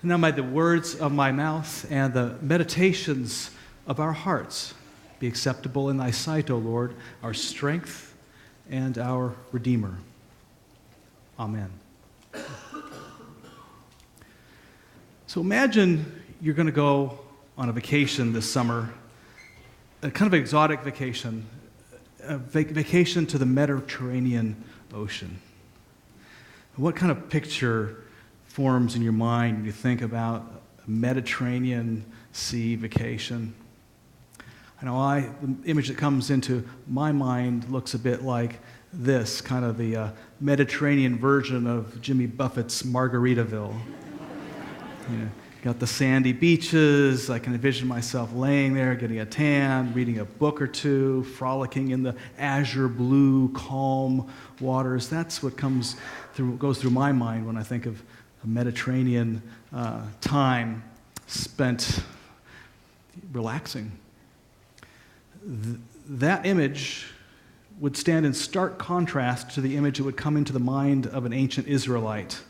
And now may the words of my mouth and the meditations of our hearts be acceptable in thy sight, O Lord, our strength and our Redeemer. Amen. So imagine you're going to go on a vacation this summer, a kind of exotic vacation, a vacation to the Mediterranean Ocean. What kind of picture forms in your mind when you think about a Mediterranean Sea vacation? I know the image that comes into my mind looks a bit like this, kind of the Mediterranean version of Jimmy Buffett's Margaritaville. Got the sandy beaches. I can envision myself laying there, getting a tan, reading a book or two, frolicking in the azure blue, calm waters. That's what goes through my mind when I think of a Mediterranean time spent relaxing. That image would stand in stark contrast to the image that would come into the mind of an ancient Israelite,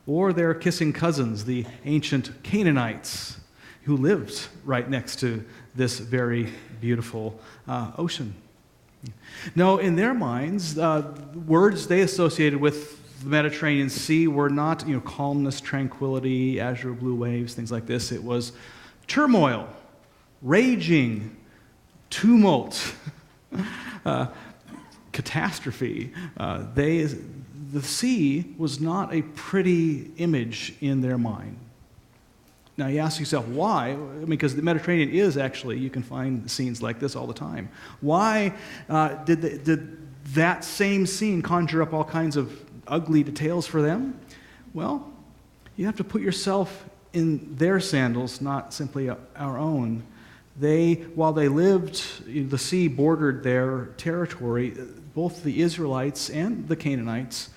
or their kissing cousins, the ancient Canaanites, who lived right next to this very beautiful ocean. No, in their minds, words they associated with the Mediterranean Sea were not, calmness, tranquility, azure blue waves, things like this. It was turmoil, raging, tumult, catastrophe. The sea was not a pretty image in their mind. Now you ask yourself, why? Because the Mediterranean is actually, you can find scenes like this all the time. Why did that same scene conjure up all kinds of ugly details for them? Well, you have to put yourself in their sandals, not simply our own. While they lived, the sea bordered their territory. Both the Israelites and the Canaanites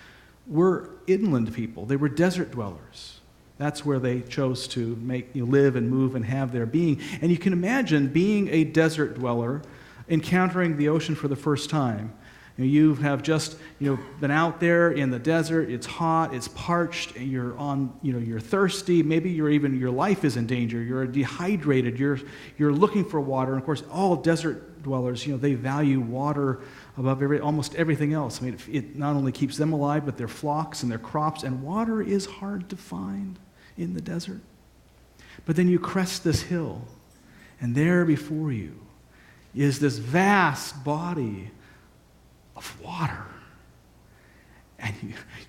were inland people. They were desert dwellers. That's where they chose to live and move and have their being. And you can imagine being a desert dweller, encountering the ocean for the first time. You have just been out there in the desert. It's hot. It's parched. And you're thirsty. Maybe your life is in danger. You're dehydrated. You're looking for water. And of course, all desert dwellers, they value water above almost everything else. It not only keeps them alive, but their flocks and their crops. And water is hard to find in the desert. But then you crest this hill, and there before you is this vast body of water. And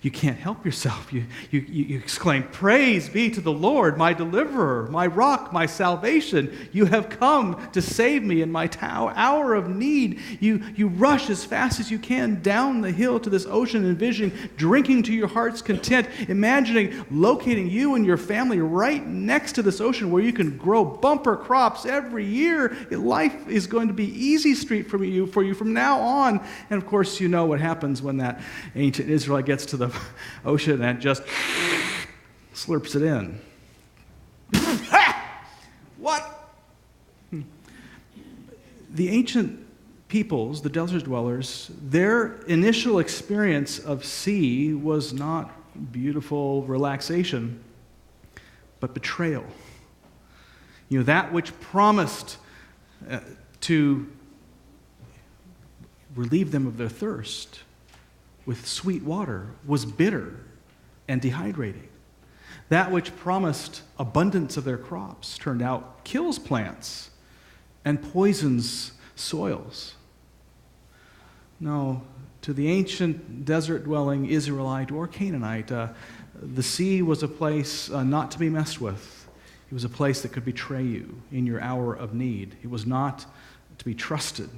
you can't help yourself. You exclaim, "Praise be to the Lord, my deliverer, my rock, my salvation. You have come to save me in my hour of need." You rush as fast as you can down the hill to this ocean, envisioning drinking to your heart's content, imagining locating you and your family right next to this ocean where you can grow bumper crops every year. Life is going to be easy street for you from now on. And of course, you know what happens when that ancient Israelite gets to the ocean and just slurps it in. What? The ancient peoples, the desert dwellers, their initial experience of sea was not beautiful relaxation, but betrayal. That which promised to relieve them of their thirst with sweet water was bitter and dehydrating. That which promised abundance of their crops turned out kills plants and poisons soils. No, to the ancient desert-dwelling Israelite or Canaanite, the sea was a place not to be messed with. It was a place that could betray you in your hour of need. It was not to be trusted.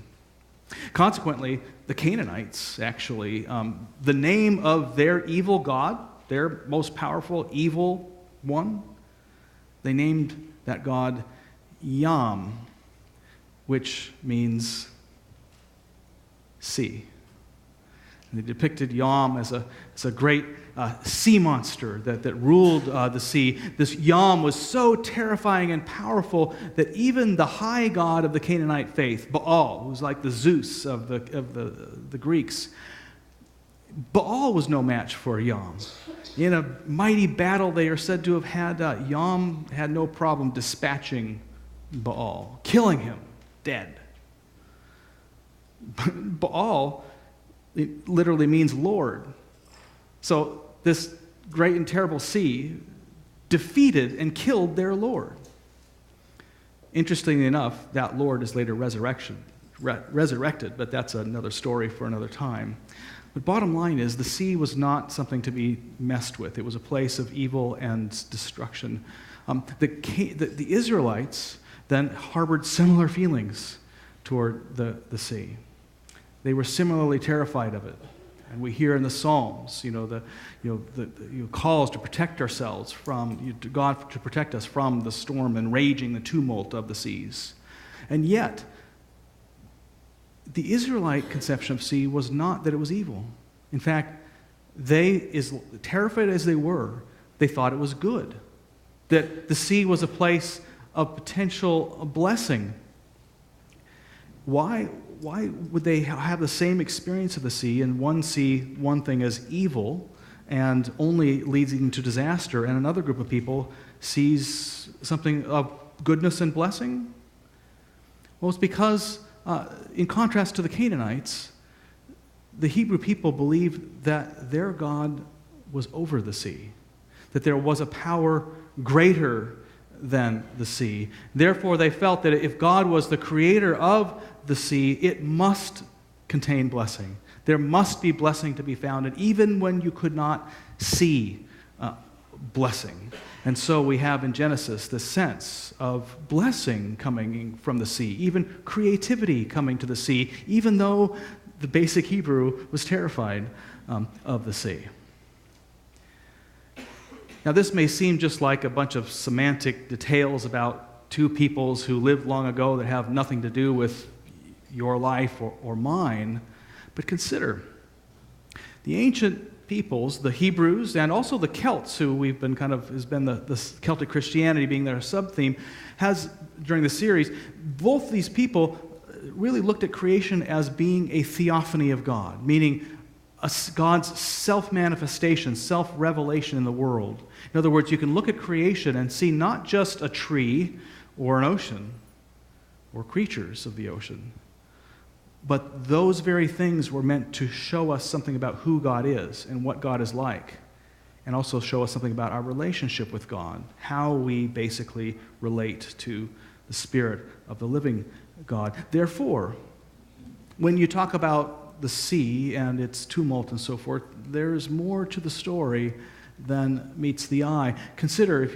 Consequently, the Canaanites, actually, the name of their evil god, their most powerful evil one, they named that god Yam, which means sea. And they depicted Yam as a great sea monster that ruled the sea. This Yam was so terrifying and powerful that even the high god of the Canaanite faith, Baal, who was like the Zeus of the Greeks, Baal was no match for Yam. In a mighty battle they are said to have had, Yam had no problem dispatching Baal, killing him dead. Baal, it literally means Lord. So this great and terrible sea defeated and killed their Lord. Interestingly enough, that Lord is later resurrected, but that's another story for another time. But bottom line is, the sea was not something to be messed with. It was a place of evil and destruction. The Israelites then harbored similar feelings toward the sea. They were similarly terrified of it. And we hear in the Psalms, the calls to protect ourselves from, to God to protect us from the storm and raging, the tumult of the seas. And yet, the Israelite conception of sea was not that it was evil. In fact, as terrified as they were, they thought it was good. That the sea was a place of potential blessing. Why would they have the same experience of the sea and one see one thing as evil and only leading to disaster, and another group of people sees something of goodness and blessing? Well, it's because, in contrast to the Canaanites, the Hebrew people believed that their God was over the sea, that there was a power greater than the sea. Therefore, they felt that if God was the creator of the sea, it must contain blessing. There must be blessing to be found, and even when you could not see blessing. And so we have in Genesis the sense of blessing coming from the sea, even creativity coming to the sea, even though the basic Hebrew was terrified of the sea. Now, this may seem just like a bunch of semantic details about two peoples who lived long ago that have nothing to do with your life or mine, but consider the ancient peoples, the Hebrews, and also the Celts, who we've been has been the Celtic Christianity being their sub-theme, has, during the series, both these people really looked at creation as being a theophany of God, meaning God's self-manifestation, self-revelation in the world. In other words, you can look at creation and see not just a tree or an ocean or creatures of the ocean, but those very things were meant to show us something about who God is and what God is like, and also show us something about our relationship with God, how we basically relate to the Spirit of the living God. Therefore, when you talk about the sea and its tumult and so forth, there's more to the story than meets the eye. Consider,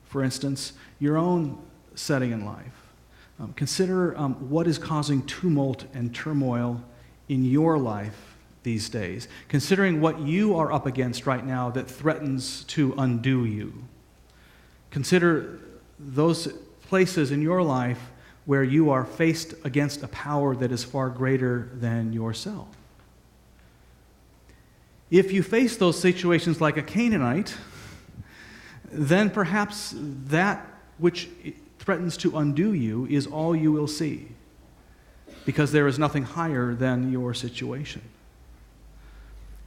for instance, your own setting in life. Consider what is causing tumult and turmoil in your life these days. Considering what you are up against right now that threatens to undo you. Consider those places in your life where you are faced against a power that is far greater than yourself. If you face those situations like a Canaanite, then perhaps that which threatens to undo you is all you will see, because there is nothing higher than your situation.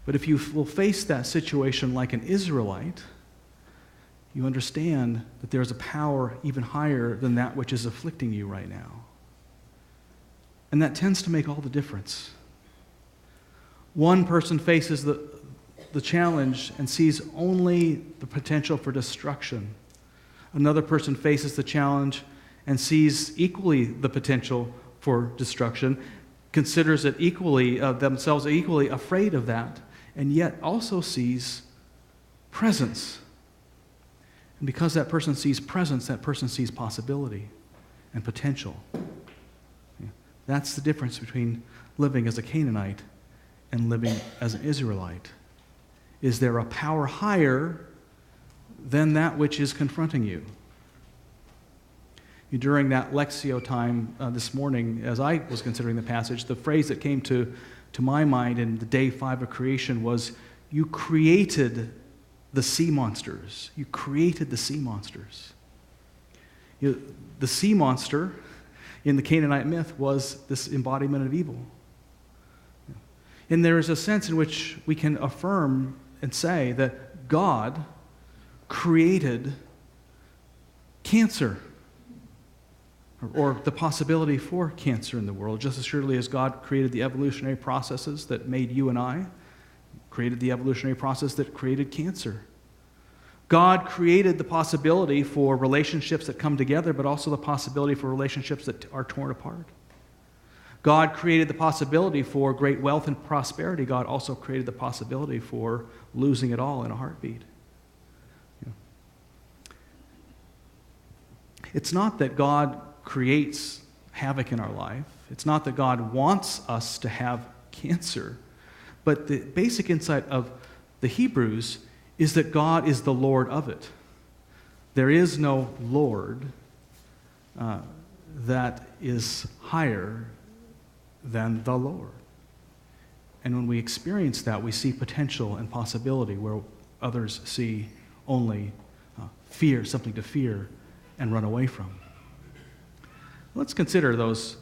But if you will face that situation like an Israelite, you understand that there is a power even higher than that which is afflicting you right now. And that tends to make all the difference. One person faces the challenge and sees only the potential for destruction. Another person faces the challenge and sees equally the potential for destruction, considers it equally, themselves equally afraid of that, and yet also sees presence. And because that person sees presence, that person sees possibility and potential. That's the difference between living as a Canaanite and living as an Israelite. Is there a power higher than that which is confronting you? During that Lectio time this morning, as I was considering the passage, the phrase that came to my mind in the day 5 of creation was, you created the sea monsters. You created the sea monsters. The sea monster in the Canaanite myth was this embodiment of evil. And there is a sense in which we can affirm and say that God created cancer, or the possibility for cancer in the world, just as surely as God created the evolutionary processes that made you and I, created the evolutionary process that created cancer. God created the possibility for relationships that come together, but also the possibility for relationships that are torn apart. God created the possibility for great wealth and prosperity. God also created the possibility for losing it all in a heartbeat. It's not that God creates havoc in our life. It's not that God wants us to have cancer. But the basic insight of the Hebrews is that God is the Lord of it. There is no Lord that is higher than the Lord. And when we experience that, we see potential and possibility where others see only fear, something to fear and run away from. Let's consider those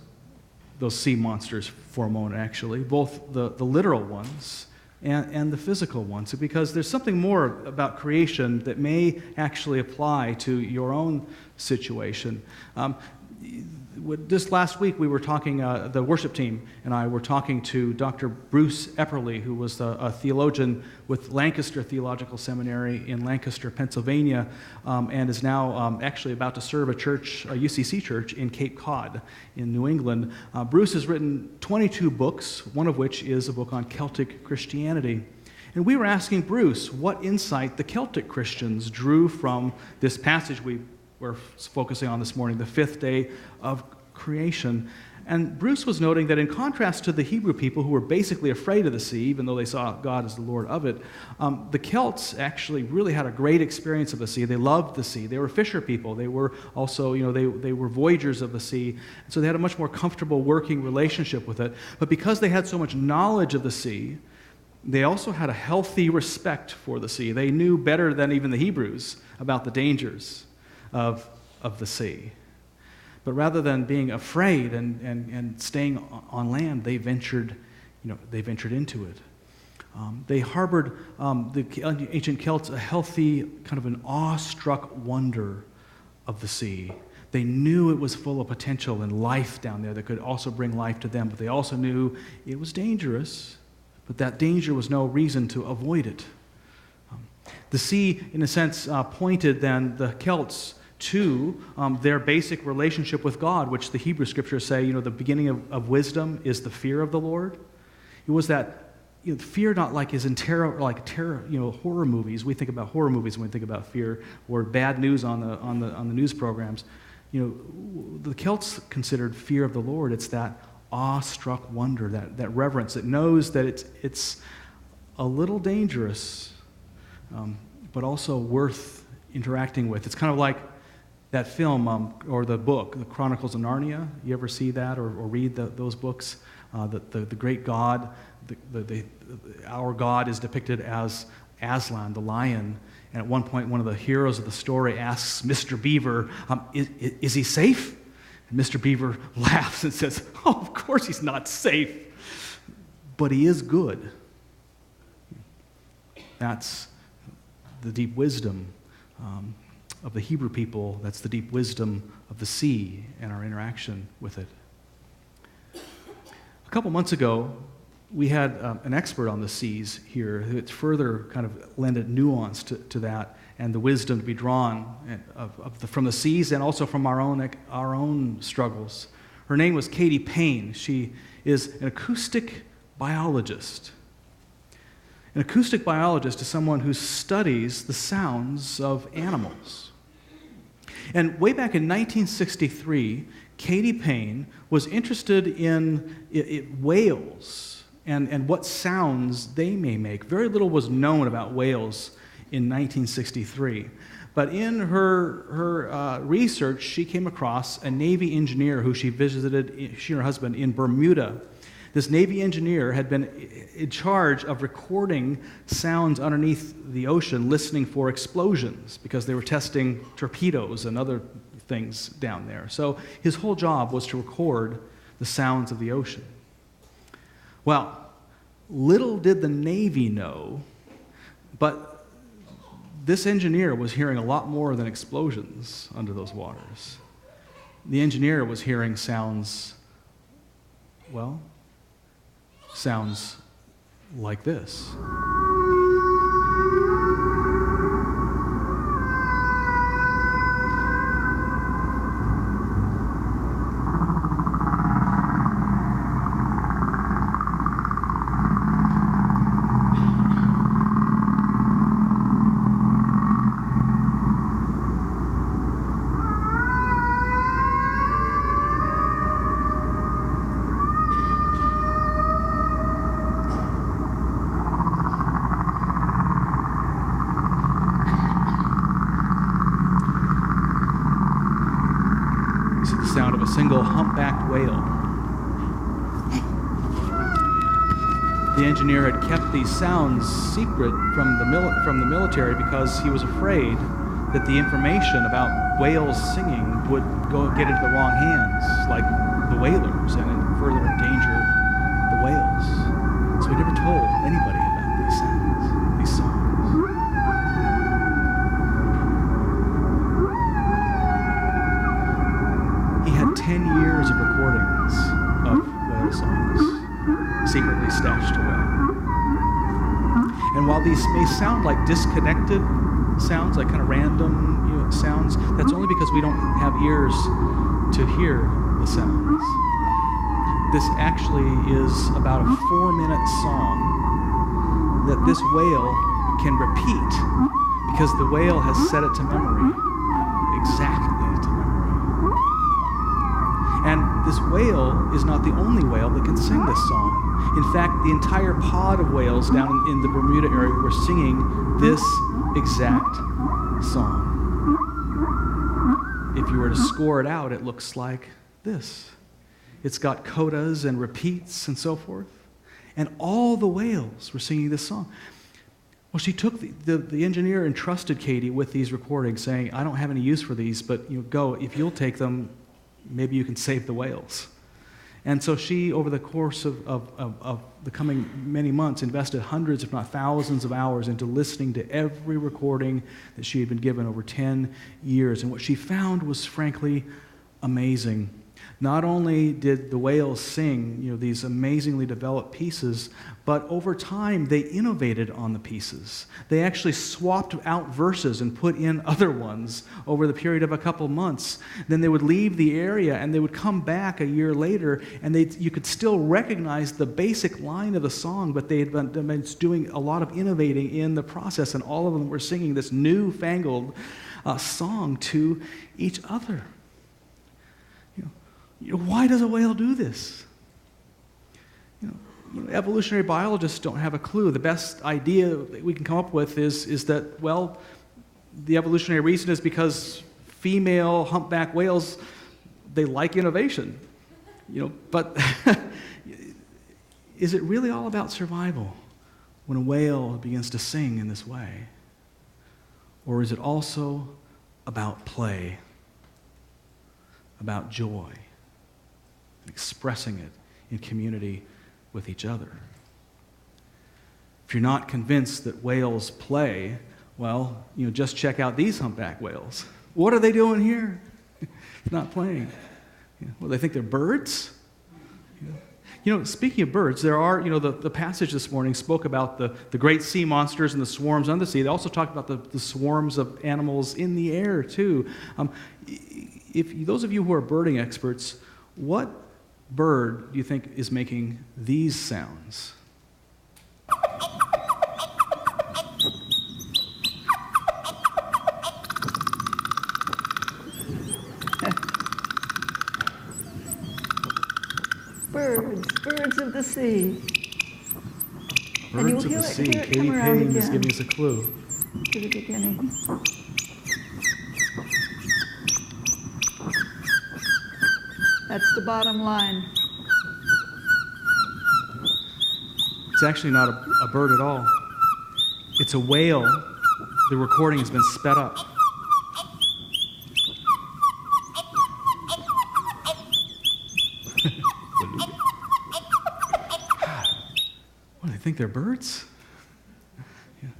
sea monsters for a moment, actually, both the literal ones and the physical ones, because there's something more about creation that may actually apply to your own situation. This last week, we were talking, the worship team and I were talking to Dr. Bruce Epperly, who was a theologian with Lancaster Theological Seminary in Lancaster, Pennsylvania, and is now actually about to serve a church, a UCC church in Cape Cod in New England. Bruce has written 22 books, one of which is a book on Celtic Christianity. And we were asking Bruce what insight the Celtic Christians drew from this passage we're focusing on this morning, the fifth day of creation. And Bruce was noting that in contrast to the Hebrew people who were basically afraid of the sea, even though they saw God as the Lord of it, the Celts actually really had a great experience of the sea. They loved the sea. They were fisher people. They were also, they were voyagers of the sea. So they had a much more comfortable working relationship with it. But because they had so much knowledge of the sea, they also had a healthy respect for the sea. They knew better than even the Hebrews about the dangers of the sea. But rather than being afraid and staying on land, they ventured into it. They harbored, the ancient Celts, a healthy, kind of an awestruck wonder of the sea. They knew it was full of potential and life down there that could also bring life to them, but they also knew it was dangerous, but that danger was no reason to avoid it. The sea, in a sense, pointed then the Celts to their basic relationship with God, which the Hebrew scriptures say, the beginning of wisdom is the fear of the Lord. It was that fear, not like is in terror, horror movies. We think about horror movies when we think about fear, or bad news on the news programs. The Celts considered fear of the Lord. It's that awestruck wonder, that reverence. It knows that it's a little dangerous, but also worth interacting with. It's kind of like that film or the book, The Chronicles of Narnia. You ever see that or read those books? The great God, our God is depicted as Aslan, the lion. And at one point, one of the heroes of the story asks Mr. Beaver, is he safe? And Mr. Beaver laughs and says, oh, of course he's not safe, but he is good. That's the deep wisdom of the Hebrew people. That's the deep wisdom of the sea and our interaction with it. A couple months ago, we had an expert on the seas here who further kind of lended nuance to that and the wisdom to be drawn from the seas and also from our own struggles. Her name was Katie Payne. She is an acoustic biologist. An acoustic biologist is someone who studies the sounds of animals. And way back in 1963, Katie Payne was interested in whales and what sounds they may make. Very little was known about whales in 1963. But in her research, she came across a Navy engineer who she visited, she and her husband, in Bermuda. This Navy engineer had been in charge of recording sounds underneath the ocean, listening for explosions, because they were testing torpedoes and other things down there. So his whole job was to record the sounds of the ocean. Well, Little did the Navy know, but this engineer was hearing a lot more than explosions under those waters. The engineer was hearing sounds like this. Sound of a single humpbacked whale. The engineer had kept these sounds secret from the military because he was afraid that the information about whales singing would get into the wrong hands, like the whalers, and further endanger the whales. So he never told anybody about these sounds, these songs. He had 10 years of recordings of whale songs secretly stashed away. And while these may sound like disconnected sounds, like kind of random sounds, that's only because we don't have ears to hear the sounds. This actually is about a 4-minute song that this whale can repeat because the whale has set it to memory, exactly to memory. And this whale is not the only whale that can sing this song. In fact, the entire pod of whales down in the Bermuda area were singing this exact song. If you were to score it out, it looks like this. It's got codas and repeats and so forth. And all the whales were singing this song. Well, she took the engineer entrusted Katie with these recordings, saying, I don't have any use for these, but go, if you'll take them, maybe you can save the whales. And so she, over the course of the coming many months, invested hundreds, if not thousands of hours into listening to every recording that she had been given over 10 years. And what she found was, frankly, amazing. Not only did the whales sing, these amazingly developed pieces, but over time they innovated on the pieces. They actually swapped out verses and put in other ones over the period of a couple months. Then they would leave the area and they would come back a year later, and you could still recognize the basic line of the song, but they had been doing a lot of innovating in the process, and all of them were singing this newfangled song to each other. Why does a whale do this? Evolutionary biologists don't have a clue. The best idea that we can come up with is that, the evolutionary reason is because female humpback whales, they like innovation. But is it really all about survival when a whale begins to sing in this way? Or is it also about play, about joy? Expressing it in community with each other. If you're not convinced that whales play, just check out these humpback whales. What are they doing here? Not playing. They think they're birds? Speaking of birds, there are, the passage this morning spoke about the great sea monsters and the swarms on the sea. They also talked about the swarms of animals in the air, too. If those of you who are birding experts, what bird do you think is making these sounds? Birds of the sea. Birds of the sea. Katie Payne is giving us a clue. To the beginning. That's the bottom line. It's actually not a bird at all. It's a whale. The recording has been sped up. What do they think they're birds? Yeah.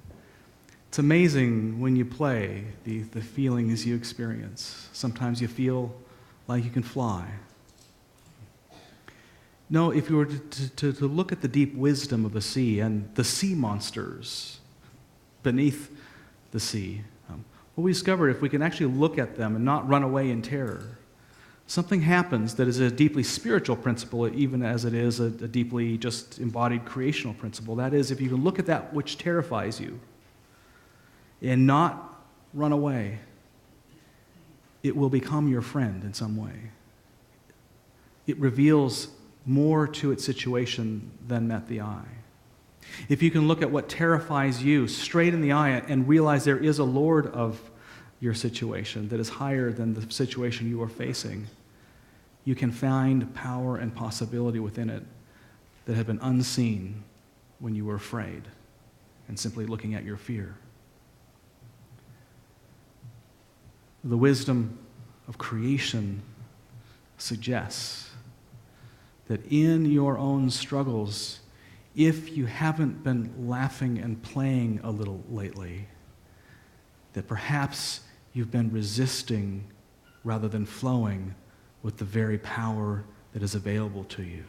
It's amazing when you play, the feelings you experience. Sometimes you feel like you can fly. No, if you were to look at the deep wisdom of the sea and the sea monsters beneath the sea, what we discovered, if we can actually look at them and not run away in terror, something happens that is a deeply spiritual principle, even as it is a deeply just embodied creational principle. That is, if you can look at that which terrifies you and not run away, it will become your friend in some way. It reveals more to its situation than met the eye. If you can look at what terrifies you straight in the eye and realize there is a Lord of your situation that is higher than the situation you are facing, you can find power and possibility within it that had been unseen when you were afraid and simply looking at your fear. The wisdom of creation suggests that in your own struggles, if you haven't been laughing and playing a little lately, that perhaps you've been resisting rather than flowing with the very power that is available to you.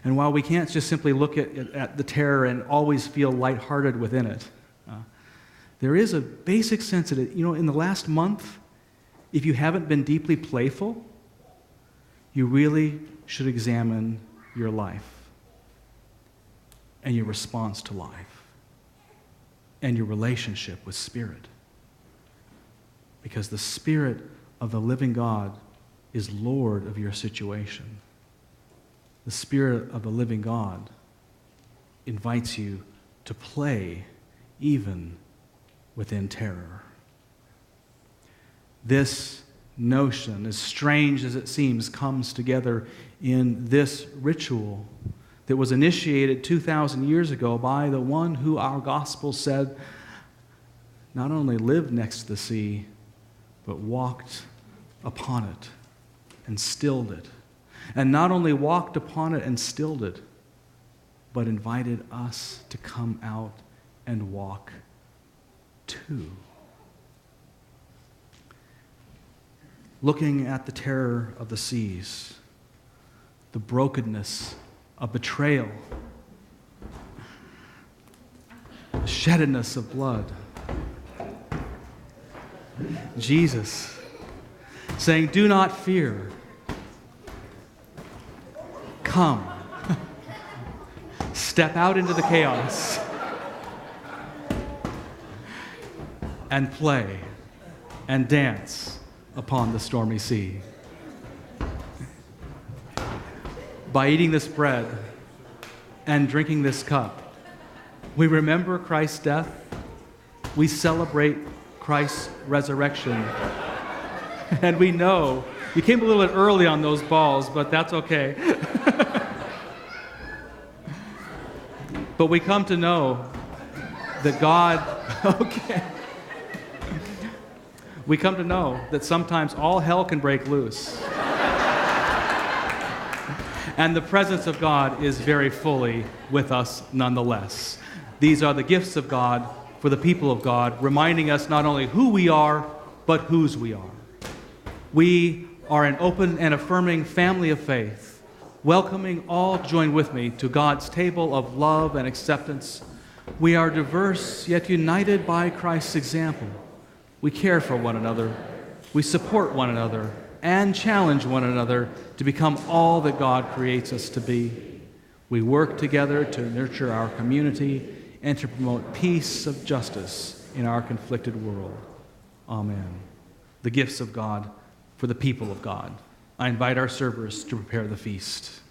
And while we can't just simply look at the terror and always feel lighthearted within it, there is a basic sense that, in the last month, if you haven't been deeply playful, you really should examine your life and your response to life and your relationship with Spirit. Because the Spirit of the living God is Lord of your situation. The Spirit of the living God invites you to play even within terror. This notion, as strange as it seems, comes together in this ritual that was initiated 2,000 years ago by the one who our gospel said not only lived next to the sea, but walked upon it and stilled it. And not only walked upon it and stilled it, but invited us to come out and walk too. Looking at the terror of the seas, the brokenness of betrayal, the sheddedness of blood. Jesus saying, "Do not fear. Come." Step out into the chaos and play and dance upon the stormy sea. By eating this bread and drinking this cup, we remember Christ's death. We celebrate Christ's resurrection. And we know, you came a little bit early on those balls, but that's okay. But we come to know that God, okay. We come to know that sometimes all hell can break loose. And the presence of God is very fully with us nonetheless. These are the gifts of God for the people of God, reminding us not only who we are, but whose we are. We are an open and affirming family of faith, welcoming all to join with me to God's table of love and acceptance. We are diverse, yet united by Christ's example. We care for one another, we support one another, and challenge one another to become all that God creates us to be. We work together to nurture our community and to promote peace of justice in our conflicted world. Amen. The gifts of God for the people of God. I invite our servers to prepare the feast.